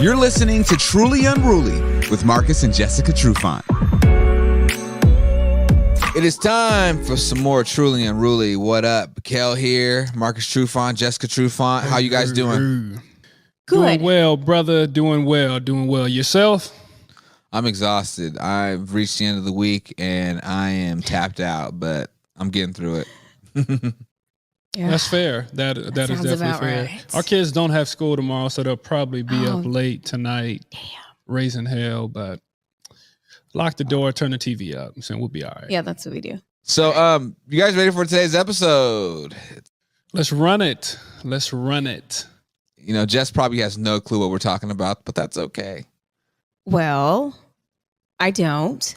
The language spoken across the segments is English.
You're listening to Truly Unruly with Marcus and Jessica Trufant. It is time for some more Truly Unruly. What up? Kel here, Marcus Trufant, Jessica Trufant. How you guys doing? Good. Doing well, brother. Doing well. Yourself? I'm exhausted. I've reached the end of the week and I am tapped out, but I'm getting through it. Yeah. That's fair. That is definitely fair. Right. Our kids don't have school tomorrow, so they'll probably be up late tonight, Damn. raising hell. But lock the door, turn the TV up, and we'll be all right. Yeah, that's what we do. So, you guys ready for today's episode? Let's run it. You know, Jess probably has no clue what we're talking about, but that's okay. Well, I don't.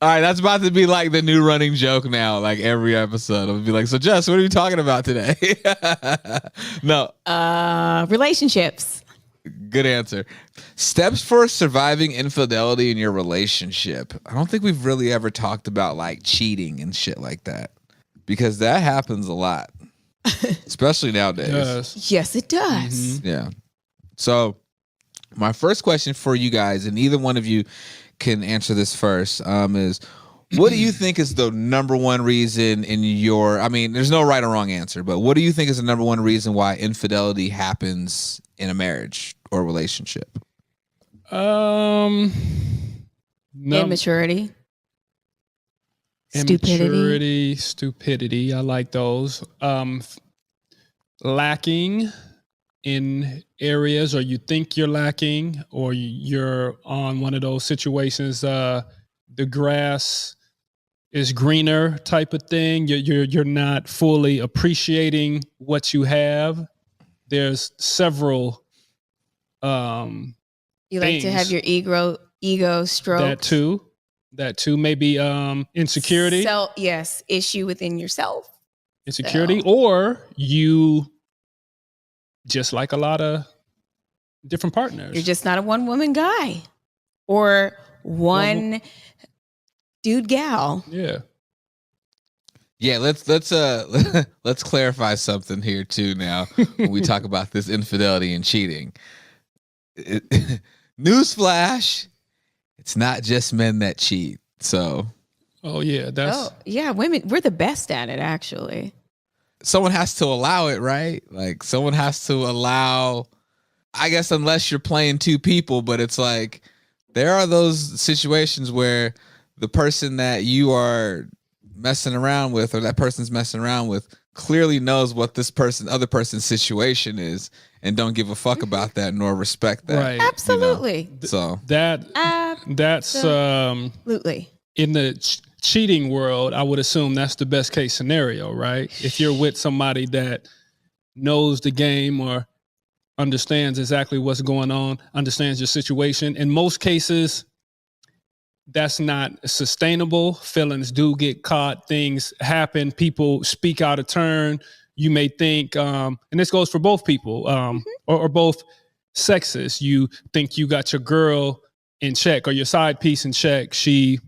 All right, that's about to be like the new running joke now. Like every episode, I'll be like, "So, Jess, what are you talking about today?" No. Relationships. Good answer. Steps for surviving infidelity in your relationship. I don't think we've really ever talked about like cheating and shit like that, because that happens a lot, especially nowadays. Yes, it does. Mm-hmm. Yeah. So, my first question for you guys, and either one of you can answer this first, is what do you think is the number one reason in your, I mean, there's no right or wrong answer, but what do you think is the number one reason why infidelity happens in a marriage or relationship? Immaturity. Stupidity. I like those. Lacking in areas, or you think you're lacking, or you're on one of those situations, the grass is greener type of thing. You're not fully appreciating what you have. There's several You like to have your ego stroked. That too. Maybe insecurity. Issue within yourself. Insecurity, or you just like a lot of different partners. You're just not a one-woman guy or one dude gal. Yeah. Yeah, let's let's clarify something here too now when we talk about this infidelity and cheating. Newsflash, it's not just men that cheat. So Women, we're the best at it, actually. Someone has to allow it, right? Like someone has to allow, I guess, unless you're playing two people, but it's like there are those situations where the person that you are messing around with, or that person's messing around with, clearly knows what this other person's situation is and don't give a fuck about that nor respect that. Right. Absolutely. You know? So that's absolutely. In the cheating world, I would assume that's the best case scenario, right? If you're with somebody that knows the game or understands exactly what's going on, understands your situation. In most cases, that's not sustainable. Feelings do get caught. Things happen. People speak out of turn. You may think, and this goes for both people, or both sexes. You think you got your girl in check or your side piece in check. She,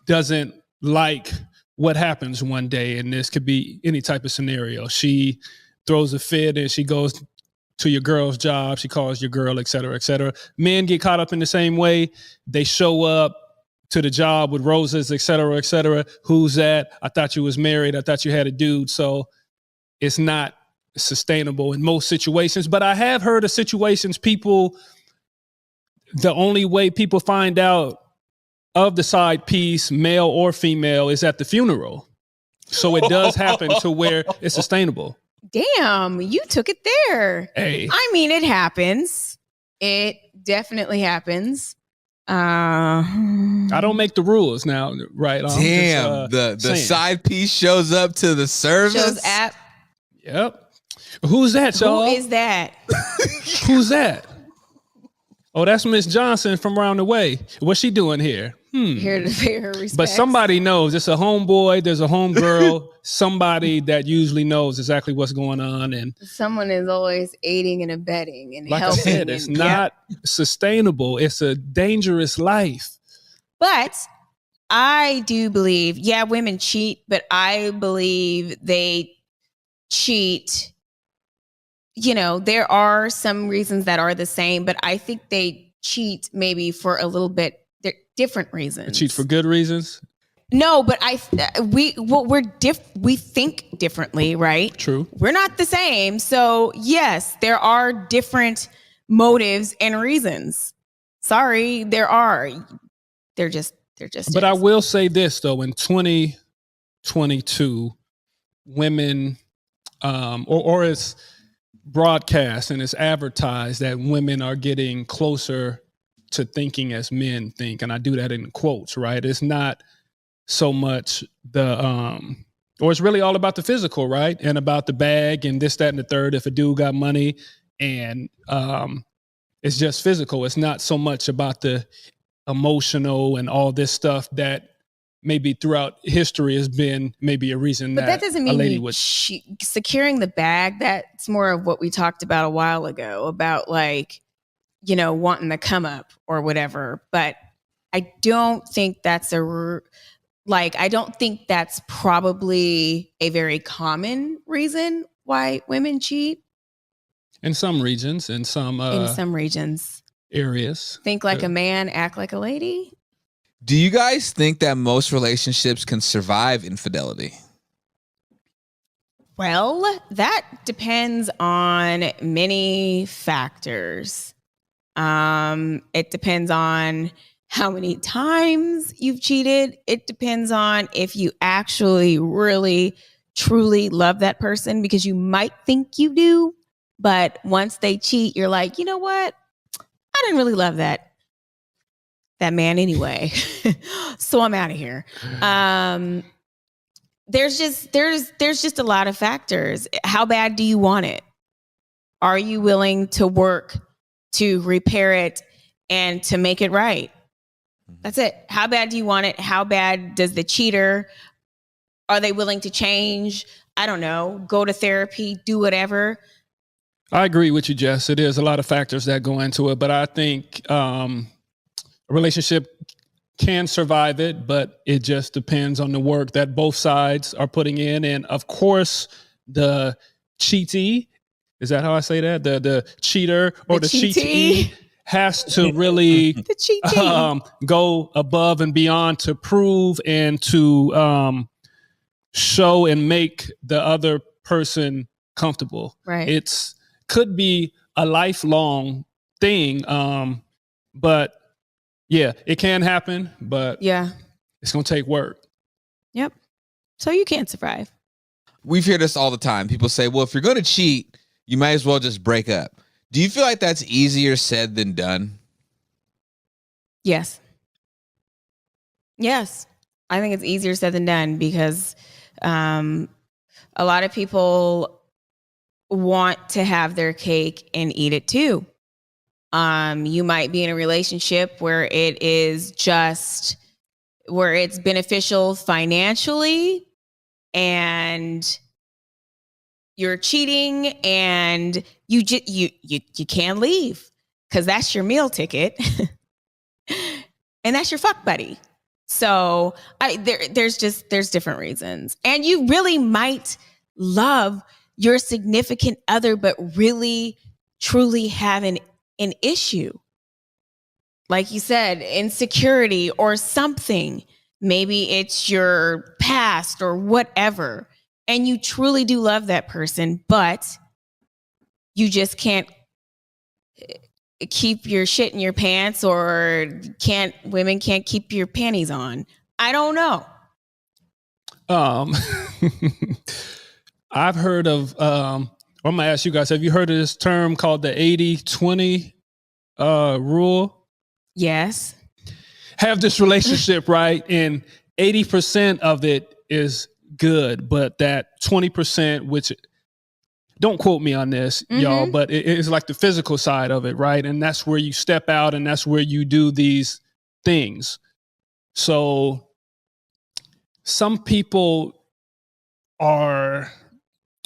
doesn't like what happens one day, and this could be any type of scenario. She throws a fit and she goes to your girl's job. She calls your girl, et cetera, et cetera. Men get caught up in the same way. They show up to the job with roses, et cetera, et cetera. Who's that? I thought you was married. I thought you had a dude. So it's not sustainable in most situations. But I have heard of situations the only way people find out of the side piece, male or female, is at the funeral. So it does happen to where it's sustainable. Damn, you took it there. Hey. I mean, it happens. It definitely happens. I don't make the rules now, right? Damn, the side piece shows up to the service. Shows app. Yep. Who's that, y'all? Who is that? Who's that? Oh, that's Miss Johnson from around the way. What's she doing here? Here to pay her respects. But somebody knows. It's a homeboy. There's a homegirl. Somebody that usually knows exactly what's going on. And someone is always aiding and abetting and like helping. I said, it's not sustainable. It's a dangerous life. But I do believe, women cheat, but I believe they cheat there are some reasons that are the same, but I think they cheat maybe for a little bit different reasons. Cheat for good reasons. No, but we think differently, right? True. We're not the same. So yes, there are different motives and reasons. Sorry, there are. They're just. But I will say this though, in 2022, women, or it's broadcast and it's advertised that women are getting closer to thinking as men think, and I do that in quotes, right? It's not so much or it's really all about the physical, right? And about the bag and this, that, and the third. If a dude got money, and it's just physical. It's not so much about the emotional and all this stuff that maybe throughout history has been maybe a reason but that doesn't mean a lady would securing the bag. That's more of what we talked about a while ago about wanting the come up or whatever. But I don't think that's I don't think that's probably a very common reason why women cheat. In some regions, in some areas. Think like a man, act like a lady. Do you guys think that most relationships can survive infidelity? Well, that depends on many factors. It depends on how many times you've cheated. It depends on if you actually really, truly love that person, because you might think you do, but once they cheat, you're like, you know what? I didn't really love that man anyway. So I'm out of here. There's just a lot of factors. How bad do you want it? Are you willing to work to repair it and to make it right? That's it. How bad do you want it? How bad does the cheater, are they willing to change? I don't know, go to therapy, do whatever. I agree with you, Jess. It is a lot of factors that go into it, but I think a relationship can survive it, but it just depends on the work that both sides are putting in. And of course, the cheatee, is that how I say that? The cheater or the cheatee has to really go above and beyond to prove and to show and make the other person comfortable. Right. It's could be a lifelong thing, but yeah, it can happen, but yeah, it's going to take work. Yep. So you can't survive. We've heard this all the time. People say, well, if you're going to cheat, you might as well just break up. Do you feel like that's easier said than done? Yes. Yes. I think it's easier said than done because a lot of people want to have their cake and eat it too. You might be in a relationship where it's beneficial financially and you're cheating and you can't leave because that's your meal ticket and that's your fuck buddy. So there's different reasons. And you really might love your significant other, but really truly have an issue. Like you said, insecurity or something. Maybe it's your past or whatever. And you truly do love that person, but you just can't keep your shit in your pants, or women can't keep your panties on. I don't know. I've heard of, I'm going to ask you guys, have you heard of this term called the 80-20 rule? Yes. Have this relationship, right? And 80% of it is good, but that 20%, which don't quote me on this, y'all, but it is like the physical side of it, right? And that's where you step out and that's where you do these things. So some people are,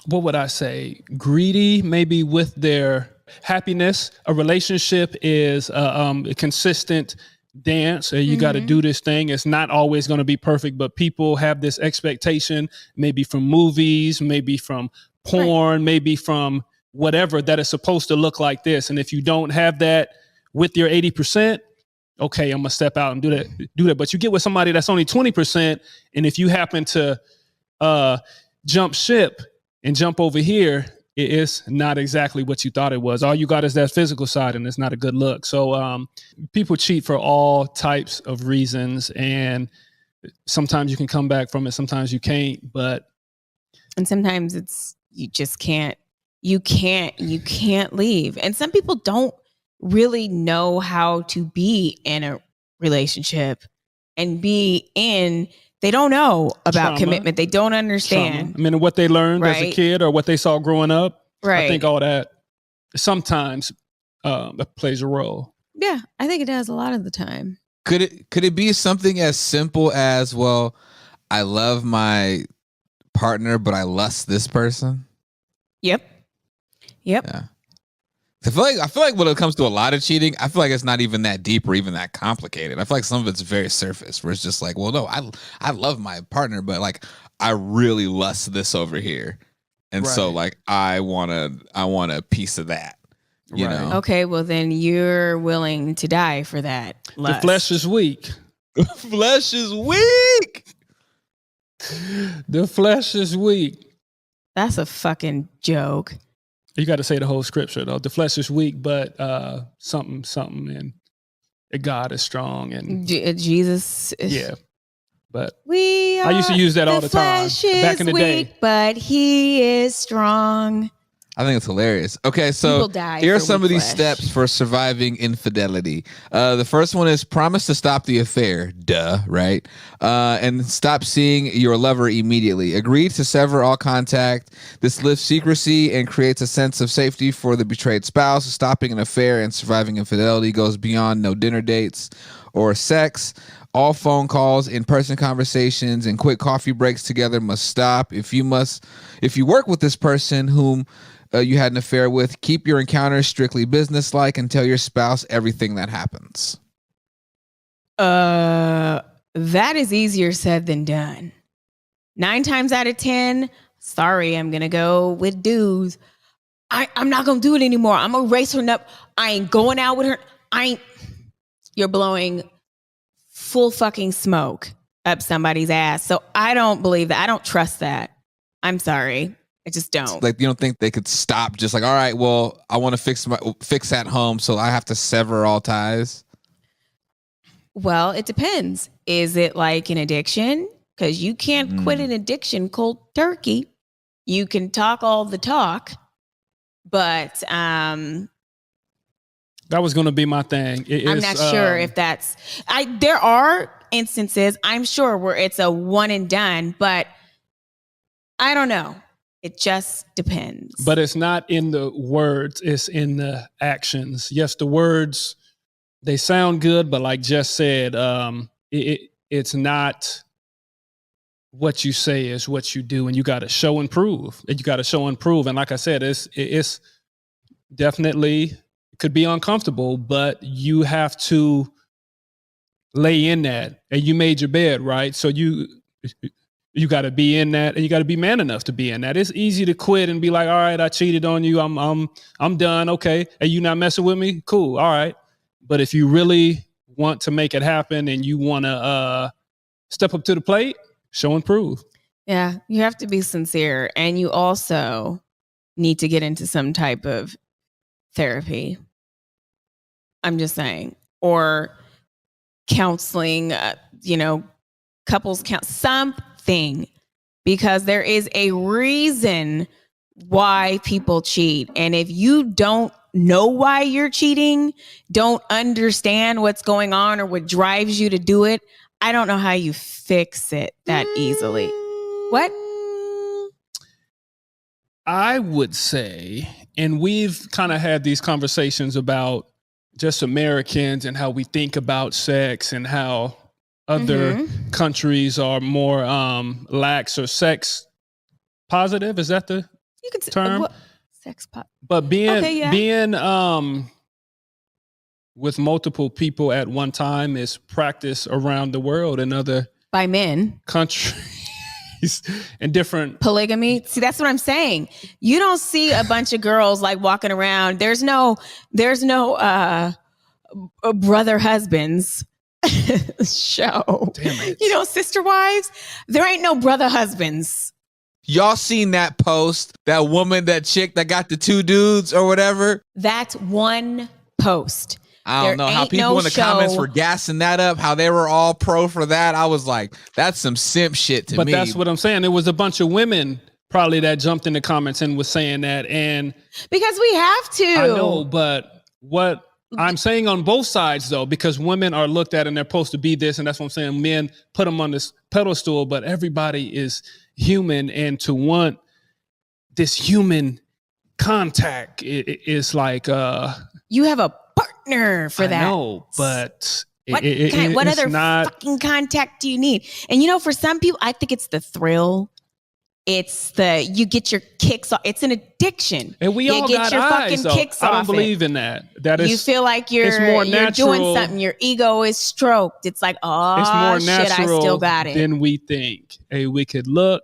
what would I say, greedy maybe with their happiness. A relationship is a consistent dance. You got to do this thing. It's not always going to be perfect, but people have this expectation, maybe from movies, maybe from porn, maybe from whatever that is supposed to look like this. And if you don't have that with your 80%, okay, I'm gonna step out and do that. But you get with somebody that's only 20%, and if you happen to jump ship and jump over here, it is not exactly what you thought it was. All you got is that physical side, and it's not a good look. So people cheat for all types of reasons, and sometimes you can come back from it, sometimes you can't. And sometimes it's you just can't. You can't leave. And some people don't really know how to be in a relationship and they don't know about commitment. They don't understand. Trauma. I mean, what they learned as a Right. kid or what they saw growing up. Right. I think all that sometimes that plays a role. Yeah, I think it does a lot of the time. Could it be something as simple as, well, I love my partner, but I lust this person? Yep. Yeah. I feel like when it comes to a lot of cheating, I feel like it's not even that deep or even that complicated. I feel like some of it's very surface, where it's just like, well, no, I love my partner, but like I really lust this over here, and so like I want a piece of that. You know? Okay, well then you're willing to die for that. The flesh is weak. The flesh is weak. The flesh is weak. That's a fucking joke. You got to say the whole scripture though. The flesh is weak, but something, and God is strong, and Jesus. Yeah, but I used to use that all the time back in the day. But he is strong. I think it's hilarious. Okay, so here are some of these steps for surviving infidelity. The first one is promise to stop the affair. Duh, right? And stop seeing your lover immediately. Agree to sever all contact. This lifts secrecy and creates a sense of safety for the betrayed spouse. Stopping an affair and surviving infidelity goes beyond no dinner dates or sex. All phone calls, in-person conversations, and quick coffee breaks together must stop. If you work with this person whom you had an affair with, keep your encounters strictly businesslike and tell your spouse everything that happens. That is easier said than done. 9 times out of 10, sorry, I'm going to go with dudes. I'm not going to do it anymore. I'm going to race her up. I ain't going out with her. You're blowing full fucking smoke up somebody's ass. So I don't believe that. I don't trust that. I'm sorry. I just don't. Like, you don't think they could stop just like, all right, well, I want to fix at home, so I have to sever all ties? Well, it depends. Is it like an addiction? Because you can't quit an addiction cold turkey. You can talk all the talk, but that was going to be my thing. I'm not sure if that's. There are instances, I'm sure, where it's a one and done, but I don't know. It just depends. But it's not in the words, it's in the actions. Yes, the words, they sound good, but like Jess said, it's not what you say, is what you do, and you got to show and prove. And like I said, it's definitely could be uncomfortable, but you have to lay in that. And you made your bed, right? So you got to be in that, and you got to be man enough to be in that. It's easy to quit and be like, all right, I cheated on you. I'm done. Okay. And you not messing with me? Cool. All right. But if you really want to make it happen and you want to step up to the plate, show and prove. Yeah. You have to be sincere, and you also need to get into some type of therapy. I'm just saying, or counseling, couples count, something, because there is a reason why people cheat. And if you don't know why you're cheating, don't understand what's going on or what drives you to do it, I don't know how you fix it that easily. What? I would say, and we've kind of had these conversations about just Americans and how we think about sex and how other countries are more lax or sex positive. Is that the term? Sex positive. But being with multiple people at one time is practiced around the world in other by men countries. communities and different polygamy. See, that's what I'm saying. You don't see a bunch of girls like walking around. There's no brother husbands show. Damn it. You know, sister wives. There ain't no brother husbands. Y'all seen that post? That woman, that chick that got the 2 dudes or whatever? That's one post. I don't know how people in the comments were gassing that up, how they were all pro for that. I was like, that's some simp shit to me. But that's what I'm saying. There was a bunch of women probably that jumped in the comments and was saying that. And because we have to. I know, but what I'm saying on both sides, though, because women are looked at and they're supposed to be this, and that's what I'm saying. Men put them on this pedestal, but everybody is human, and to want this human contact is like you have a partner for that. I know, but what other fucking contact do you need? And you know, for some people, I think it's the thrill. It's you get your kicks off. It's an addiction. And we all get got your eyes, fucking kicks I don't off believe in that. That is, you feel like you're doing something. Your ego is stroked. It's like, oh, it's more shit, I still got it. Than we think. We could look,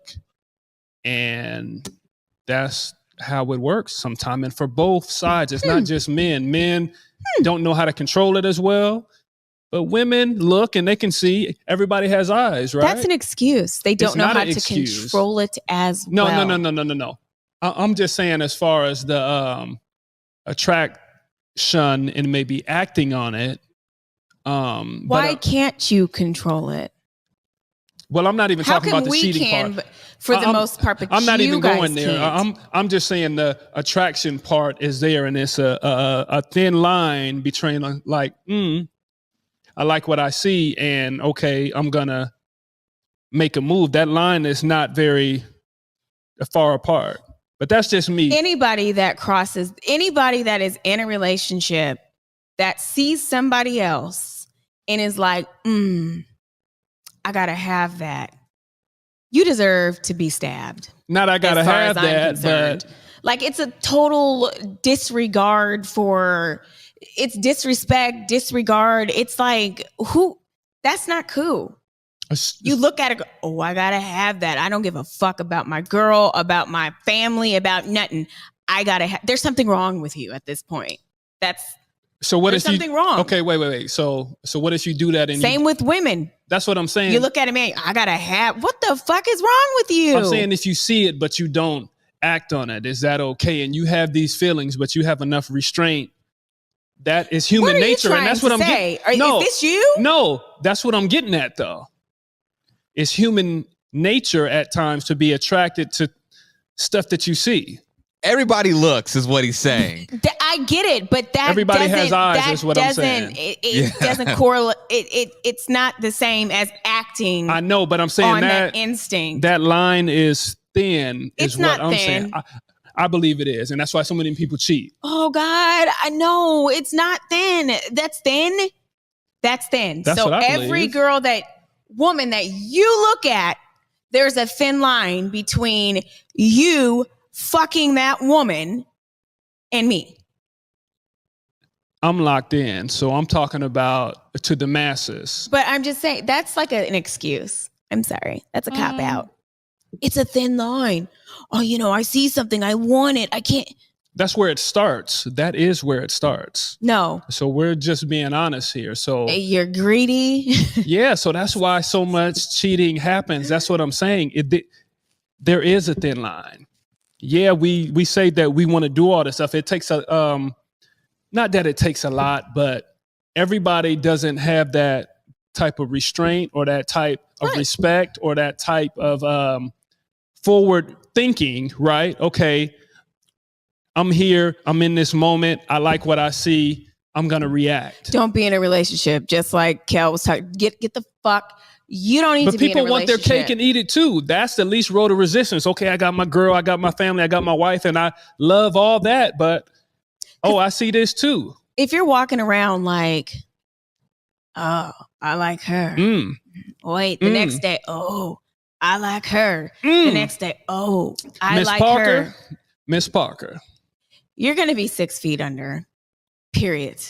and that's how it works sometimes. And for both sides, it's not just men. Men don't know how to control it as well. But women look and they can see. Everybody has eyes, right? That's an excuse. They don't know how to control it as well. No. I'm just saying, as far as the attraction and maybe acting on it. Why can't you control it? Well, I'm not even talking about the cheating part. But for the most part, but I'm not even going there. Can't. I'm just saying the attraction part is there, and it's a thin line between like, I like what I see, and okay, I'm gonna make a move. That line is not very far apart, but that's just me. Anybody that is in a relationship that sees somebody else and is like, I gotta have that. You deserve to be stabbed. Not I gotta have that, but like it's a total disregard for. It's disrespect, disregard. It's like, that's not cool. You look at it, go, oh, I gotta have that. I don't give a fuck about my girl, about my family, about nothing. I gotta have, there's something wrong with you at this point. So what there's something wrong. Okay, wait. So what if you do that? And same with women. That's what I'm saying. You look at it, man, I gotta have, what the fuck is wrong with you? I'm saying if you see it, but you don't act on it, is that okay? And you have these feelings, but you have enough restraint. That is human nature, and that's what I'm getting. No, is this you? No, that's what I'm getting at, though. It's human nature at times to be attracted to stuff that you see. Everybody looks, is what he's saying. I get it, but that everybody has eyes. Is what I'm saying. It doesn't correlate. It's not the same as acting. I know, but I'm saying that instinct. That line is thin. It's not what I'm thin. saying. I believe it is, and that's why so many people cheat. Oh God, I know it's not thin. That's thin. That's thin. That's so what I every believe. Woman that you look at, there's a thin line between you fucking that woman and me. I'm locked in, so I'm talking about to the masses. But I'm just saying that's like an excuse. I'm sorry, that's a cop out. It's a thin line. Oh, I see something. I want it. I can't. That's where it starts. That is where it starts. No. So we're just being honest here. So you're greedy. Yeah. So that's why so much cheating happens. That's what I'm saying. There is a thin line. Yeah. We say that we want to do all this stuff. It takes not that it takes a lot, but everybody doesn't have that type of restraint or that type of respect or that type of, forward thinking, right? Okay, I'm here. I'm in this moment. I like what I see. I'm going to react. Don't be in a relationship. Just like Kel was talking. Get the fuck. You don't need to be in a relationship. But people want their cake and eat it too. That's the least road of resistance. Okay, I got my girl. I got my family. I got my wife. And I love all that. But, I see this too. If you're walking around like, oh, I like her. Wait, the next day, oh, I like her. The next day, oh, I like her. Miss Parker. You're going to be 6 feet under, period.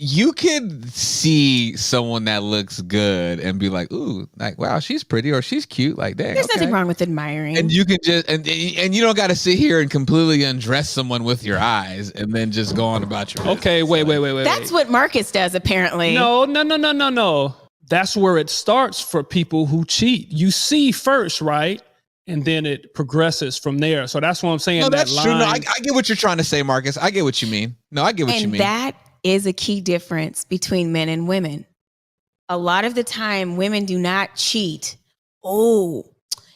you could see someone that looks good and be like, ooh, like, wow, she's pretty or she's cute. Like, dang. There's nothing wrong with admiring. And you can just, and you don't got to sit here and completely undress someone with your eyes and then just go on about your business. Okay, wait. That's what Marcus does, apparently. No. That's where it starts for people who cheat. You see first, right? And then it progresses from there. So that's what I'm saying. No, that's that true. line, No, I get what you're trying to say, Marcus. I get what you mean. No, I get what you mean. And that is a key difference between men and women. A lot of the time, women do not cheat. Oh,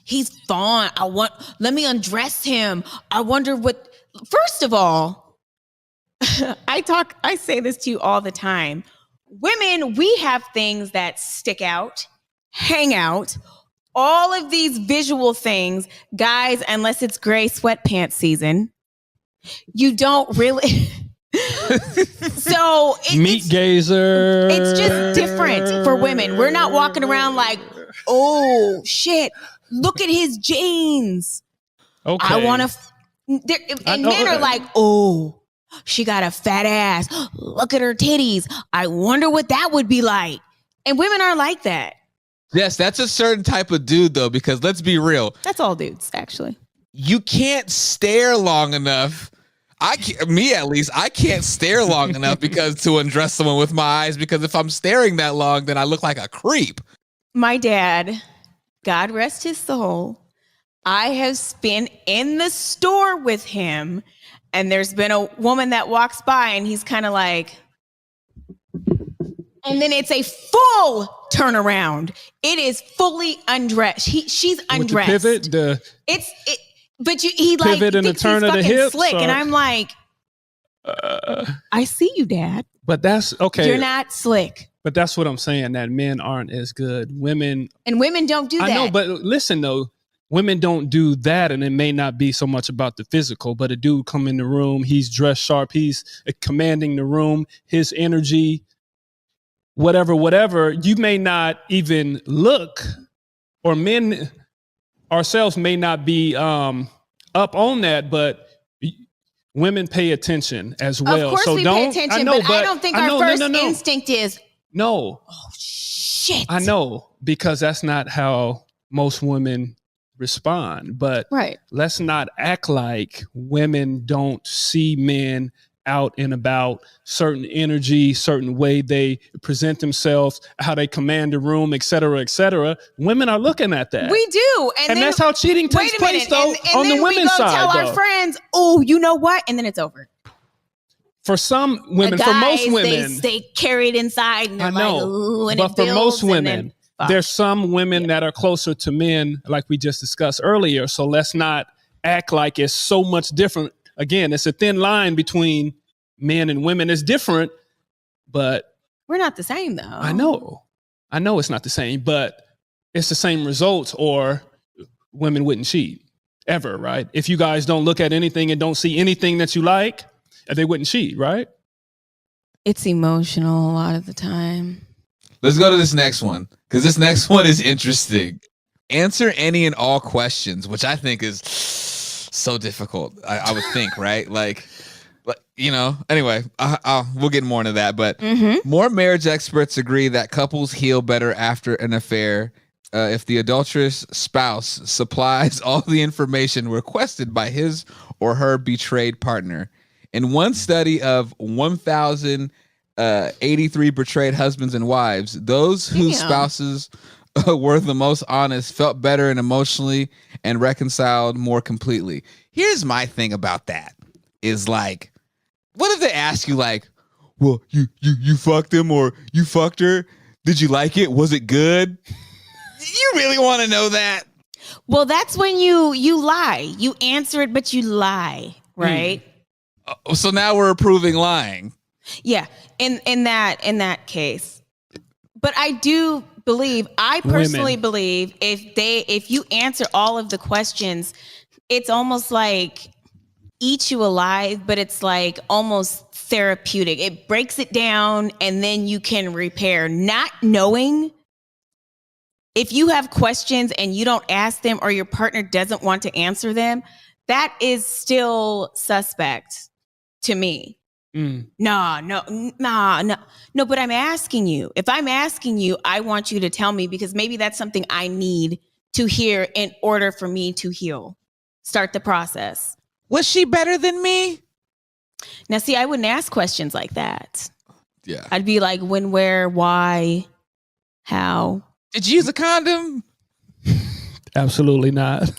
he's fine. Let me undress him. I wonder what, first of all, I say this to you all the time. Women, we have things that stick out, hang out, all of these visual things. Guys, unless it's gray sweatpants season, you don't really... So meat gazer. It's just different for women. We're not walking around like, oh shit, look at his jeans. Okay. I want to. And men are like, oh, she got a fat ass. Look at her titties. I wonder what that would be like. And women are like that. Yes, that's a certain type of dude though, because let's be real. That's all dudes, actually. You can't stare long enough. I can't stare long enough because to undress someone with my eyes, because if I'm staring that long, then I look like a creep. My dad, God rest his soul, I have been in the store with him, and there's been a woman that walks by and he's kind of like, and then it's a full turnaround. It is fully undressed. She's undressed. With the pivot, but he like pivot and the thinks turn he's of the fucking hips, slick, and I'm like, I see you, Dad. But that's okay. You're not slick. But that's what I'm saying. That men aren't as good. Women don't do that. I know, but listen though, women don't do that, and it may not be so much about the physical. But a dude come in the room, he's dressed sharp, he's commanding the room, his energy, whatever. You may not even look, or men ourselves may not be up on that, but women pay attention as well. Of course so we pay attention, I don't think our first instinct is, no. Oh, shit. I know, because that's not how most women respond. But right. Let's not act like women don't see men out and about, certain energy, certain way they present themselves, how they command the room, et cetera. Women are looking at that. We do. And that's how cheating takes place, though, on the women's side. And then we go tell our friends, oh, you know what? And then it's over. For some women, guys, for most women. They carry it inside and they're like, ooh, and but for most women, there's some women Yeah. that are closer to men, like we just discussed earlier. So let's not act like it's so much different. Again, it's a thin line between men and women. It's different, but we're not the same, though. I know it's not the same, but it's the same results, or women wouldn't cheat ever, right? If you guys don't look at anything and don't see anything that you like, they wouldn't cheat, right? It's emotional a lot of the time. Let's go to this next one, because this next one is interesting. Answer any and all questions, which I think is so difficult. I would think, right? Like, you know, anyway, we'll get more into that. But more marriage experts agree that couples heal better after an affair if the adulterous spouse supplies all the information requested by his or her betrayed partner. In one study of 1,083 betrayed husbands and wives, those whose spouses were the most honest felt better and emotionally and reconciled more completely. Here's my thing about that is like, what if they ask you like, well, you fucked him or you fucked her? Did you like it? Was it good? You really want to know that? Well, that's when you lie. You answer it, but you lie, right? So now we're approving lying. Yeah, in that case. But I do believe, I personally believe if you answer all of the questions, it's almost like eat you alive, but it's like almost therapeutic. It breaks it down and then you can repair. Not knowing, if you have questions and you don't ask them or your partner doesn't want to answer them, that is still suspect to me. No, but I'm asking you. If I'm asking you, I want you to tell me because maybe that's something I need to hear in order for me to heal. Start the process. Was she better than me? Now, see, I wouldn't ask questions like that. Yeah. I'd be like, when, where, why, how? Did you use a condom? Absolutely not.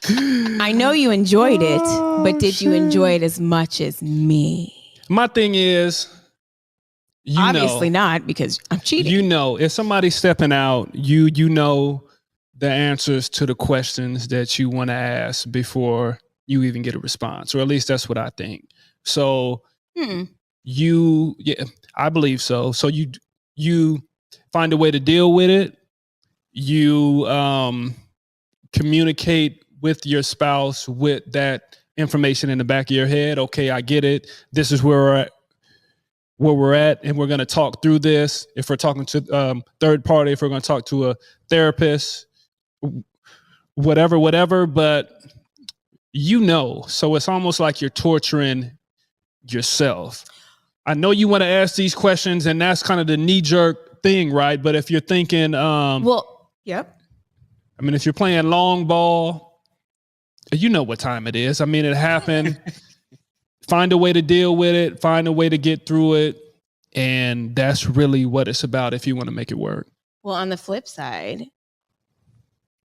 I know you enjoyed it, but did you enjoy it as much as me? My thing is, obviously not, because I'm cheating. You know, if somebody's stepping out, you know the answers to the questions that you want to ask before you even get a response, or at least that's what I think. So I believe so. So you find a way to deal with it. You communicate with your spouse with that information in the back of your head. Okay, I get it. This is where we're at, and we're going to talk through this. If we're talking to third party, if we're going to talk to a therapist, whatever, but so it's almost like you're torturing yourself. I know you want to ask these questions, and that's kind of the knee-jerk thing, right? But if you're thinking, yep. I mean, if you're playing long ball, you know what time it is. I mean, it happened. Find a way to deal with it. Find a way to get through it. And that's really what it's about if you want to make it work. Well, on the flip side,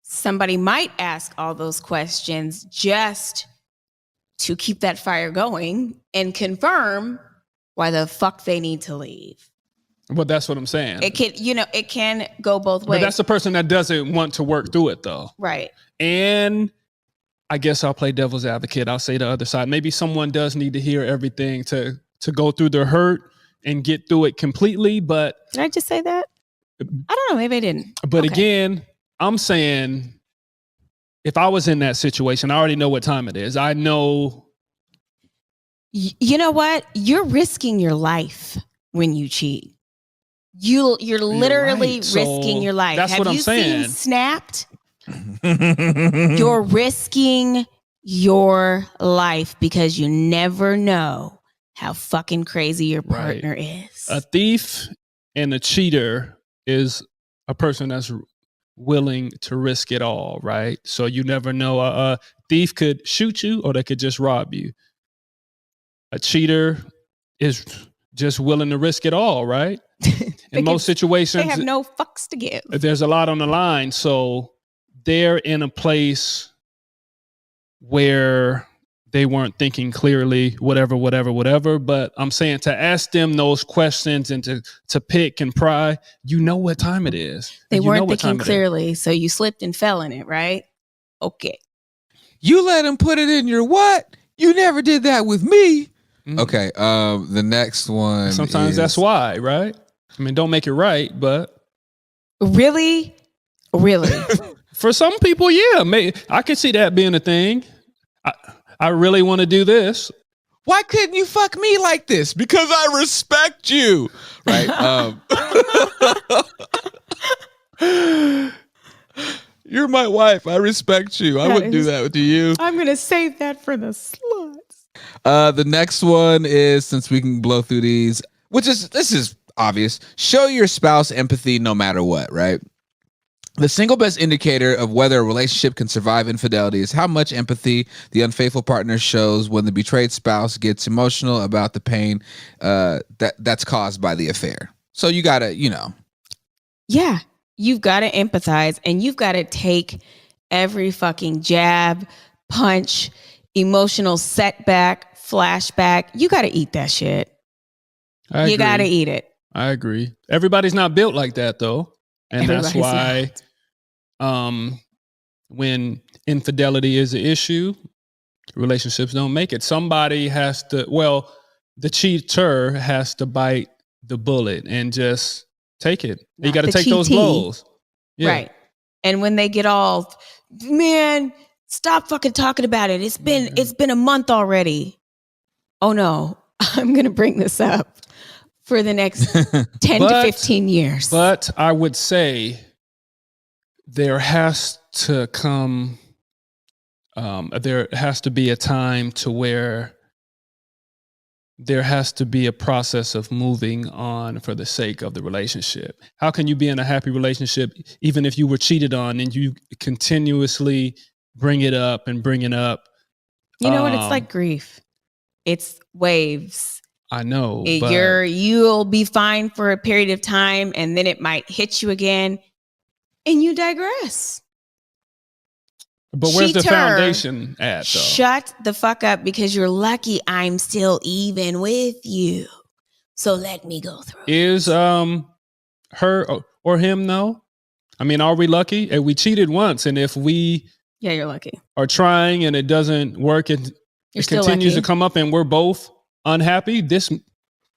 somebody might ask all those questions just to keep that fire going and confirm why the fuck they need to leave. Well, that's what I'm saying. It can go both ways. But that's the person that doesn't want to work through it, though. Right. And I guess I'll play devil's advocate. I'll say the other side. Maybe someone does need to hear everything to go through their hurt and get through it completely. But did I just say that? I don't know. Maybe I didn't. But again, I'm saying if I was in that situation, I already know what time it is. I know. You know what? You're risking your life when you cheat. You're literally risking your life. That's what I'm saying. Have you seen Snapped? You're risking your life because you never know how fucking crazy your partner is. A thief and a cheater is a person that's willing to risk it all, right? So you never know. A thief could shoot you or they could just rob you. A cheater is just willing to risk it all, right? In most situations, they have no fucks to give. There's a lot on the line. So they're in a place where they weren't thinking clearly, whatever. But I'm saying to ask them those questions and to pick and pry, you know what time it is. They weren't thinking clearly, so you slipped and fell in it, right? Okay. You let him put it in your what? You never did that with me. Mm-hmm. Okay. The next one. Sometimes that's why, right? I mean, don't make it right, but really. For some people, yeah, I could see that being a thing. I really want to do this. Why couldn't you fuck me like this? Because I respect you, right? You're my wife. I respect you. I wouldn't do that to you. I'm gonna save that for the sluts. The next one is, since we can blow through these, this is obvious. Show your spouse empathy no matter what, right? The single best indicator of whether a relationship can survive infidelity is how much empathy the unfaithful partner shows when the betrayed spouse gets emotional about the pain that's caused by the affair. So you gotta, Yeah, you've got to empathize, and you've got to take every fucking jab, punch, emotional setback, flashback. You got to eat that shit. You got to eat it. I agree. Everybody's not built like that, though. And that's why when infidelity is an issue, relationships don't make it. Somebody has to, the cheater has to bite the bullet and just take it. You got to take those blows. Yeah. Right. And when they get all, man, stop fucking talking about it. It's been a month already. Oh no, I'm going to bring this up for the next 10 to 15 years. But I would say there has to come, there has to be a time to where there has to be a process of moving on for the sake of the relationship. How can you be in a happy relationship even if you were cheated on and you continuously bring it up and bring it up? You know what? It's like grief. It's waves. I know. You'll be fine for a period of time and then it might hit you again and you digress. But where's the foundation at, though? Shut the fuck up because you're lucky I'm still even with you. So let me go through. Is her or him, though? I mean, are we lucky? We cheated once, and if we you're lucky. Are trying and it doesn't work and it continues to come up and we're both unhappy, this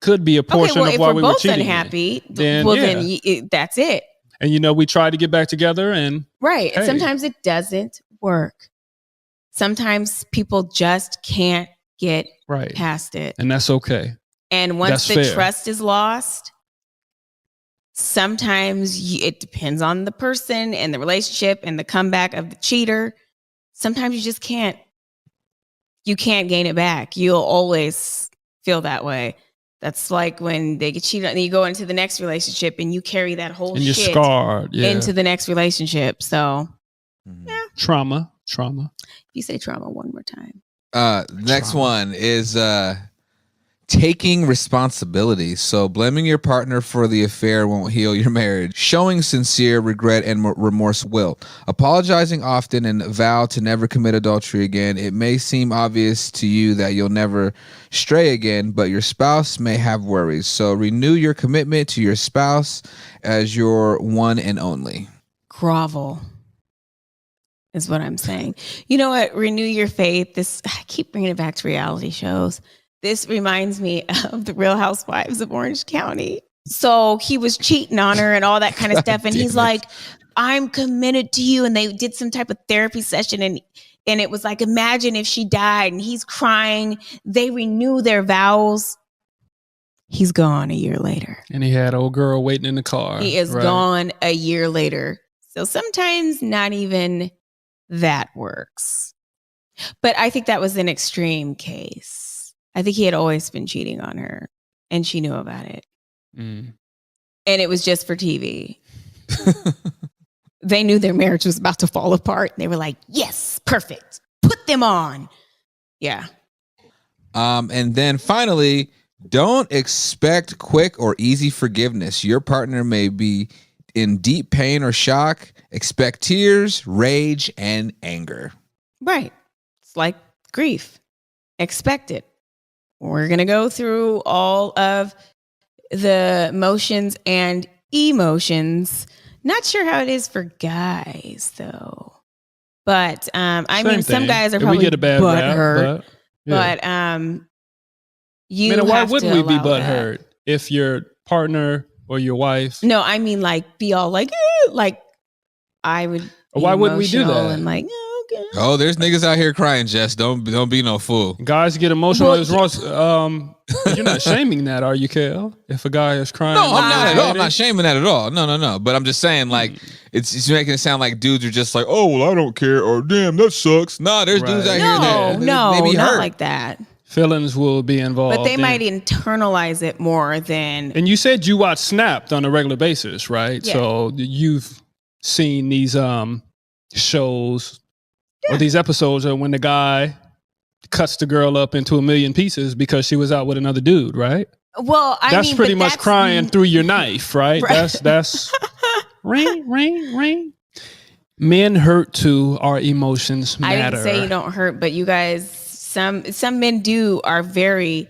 could be a portion of why we were cheating. If we're both unhappy, then that's it. And, we tried to get back together and... Right. Hey. Sometimes it doesn't work. Sometimes people just can't get past it. And that's okay. And once the trust is lost, sometimes it depends on the person and the relationship and the comeback of the cheater. Sometimes you just can't gain it back. You'll always feel that way. That's like when they get cheated on and you go into the next relationship and you carry that whole and you're shit scarred into the next relationship. So, Trauma. You say trauma one more time. Next one is taking responsibility. So blaming your partner for the affair won't heal your marriage. Showing sincere regret and remorse will. Apologizing often and vow to never commit adultery again. It may seem obvious to you that you'll never stray again, but your spouse may have worries. So renew your commitment to your spouse as your one and only. Grovel is what I'm saying. You know what? Renew your faith. I keep bringing it back to reality shows. This reminds me of the Real Housewives of Orange County. So he was cheating on her and all that kind of stuff. And he's like, I'm committed to you. And they did some type of therapy session. And it was like, imagine if she died. And he's crying. They renew their vows. He's gone a year later. And he had old girl waiting in the car. He is gone a year later. So sometimes not even that works. But I think that was an extreme case. I think he had always been cheating on her and she knew about it. And it was just for TV. They knew their marriage was about to fall apart. And they were like, yes, perfect. Put them on. Yeah. And then finally, don't expect quick or easy forgiveness. Your partner may be in deep pain or shock. Expect tears, rage, and anger. Right. It's like grief. Expect it. We're going to go through all of the motions and emotions. Not sure how it is for guys, though. But, some guys are probably we get a bad butthurt. But why wouldn't we be butthurt if your partner or your wife? No, I mean, like, be all like, like, I would. Why wouldn't we do that? And like, okay. Oh, there's niggas out here crying, Jess. Don't be no fool. Guys get emotional. You're not shaming that, are you, Kel? If a guy is crying, no, I'm not at all. I'm not shaming that at all. No. But I'm just saying, like, it's making it sound like dudes are just like, oh, well, I don't care, or damn, that sucks. Nah, there's dudes out here that maybe not hurt. Like that. Feelings will be involved, but they might internalize it more than. And you said you watch Snapped on a regular basis, right? Yeah. So you've seen these shows or these episodes when the guy cuts the girl up into a million pieces because she was out with another dude, right? Well, that's pretty much crying through your knife, right? That's ring. Men hurt too. Our emotions matter. I didn't say you don't hurt, but you guys, some men are very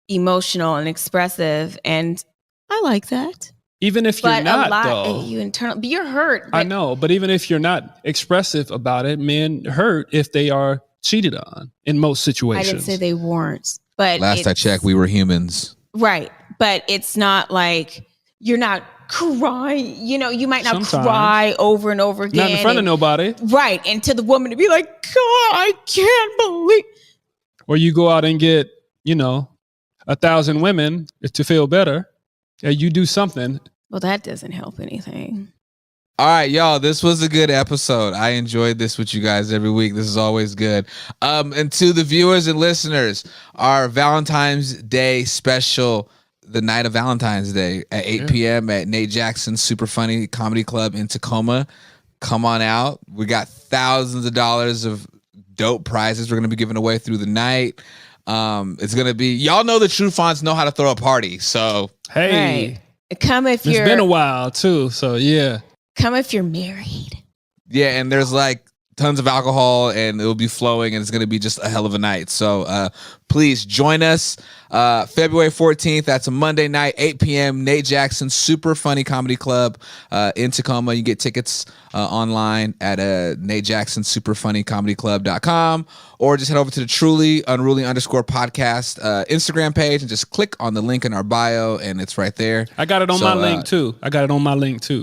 emotional and expressive, and I like that. Even if you're not, though. But you're hurt. I know, but even if you're not expressive about it, men hurt if they are cheated on in most situations. I didn't say they weren't. But last I checked, we were humans. Right. But it's not like you're not crying. You know, you might not cry over and over again. Not in front of nobody. Right. And to the woman to be like, God, I can't believe. Or you go out and get, 1,000 women to feel better. You do something. Well, that doesn't help anything. All right, y'all. This was a good episode. I enjoyed this with you guys every week. This is always good. And to the viewers and listeners, our Valentine's Day special, the night of Valentine's Day at 8 p.m. at Nate Jackson's Super Funny Comedy Club in Tacoma. Come on out. We got thousands of dollars of dope prizes we're going to be giving away through the night. It's going to be, y'all know the Trufants know how to throw a party. So, hey, come if it's you're. been a while too. So yeah. Come if you're married. Yeah, and there's like tons of alcohol and it'll be flowing and it's going to be just a hell of a night. So please join us February 14th. That's a Monday night, 8 p.m. Nate Jackson Super Funny Comedy Club in Tacoma. You get tickets online at Nate Jackson Super Funny Comedy Club.com, or just head over to the Truly Unruly _podcast Instagram page and just click on the link in our bio and it's right there. I got it on my link too.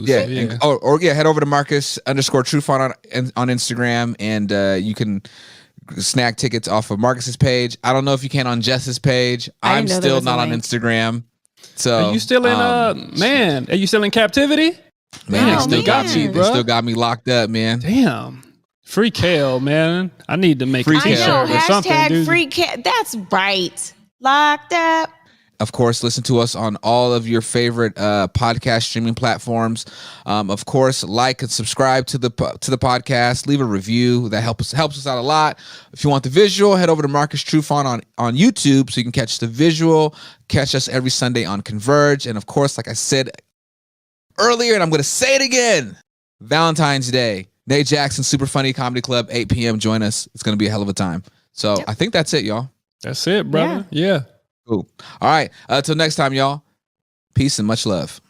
Yeah. So, yeah. Or head over to Marcus _Trufant on Instagram and you can snag tickets off of Marcus's page. I don't know if you can on Jess's page. I'm still not on Instagram. So are you still in man? Are you still in captivity? Man, they still got me, me. bro. They still got me locked up, man. Damn. Free kale, man. I need to make Free a t-shirt or something, hashtag dude. free kale. That's right. Locked up. Of course, listen to us on all of your favorite podcast streaming platforms. Of course, like and subscribe to the podcast. Leave a review. That helps us out a lot. If you want the visual, head over to Marcus Trufant on YouTube so you can catch the visual. Catch us every Sunday on Converge. And of course, like I said earlier, and I'm going to say it again, Valentine's Day, Nate Jackson Super Funny Comedy Club, 8 p.m. Join us. It's going to be a hell of a time. So I think that's it, y'all. That's it, brother. Yeah. Cool. All right. Till next time, y'all. Peace and much love.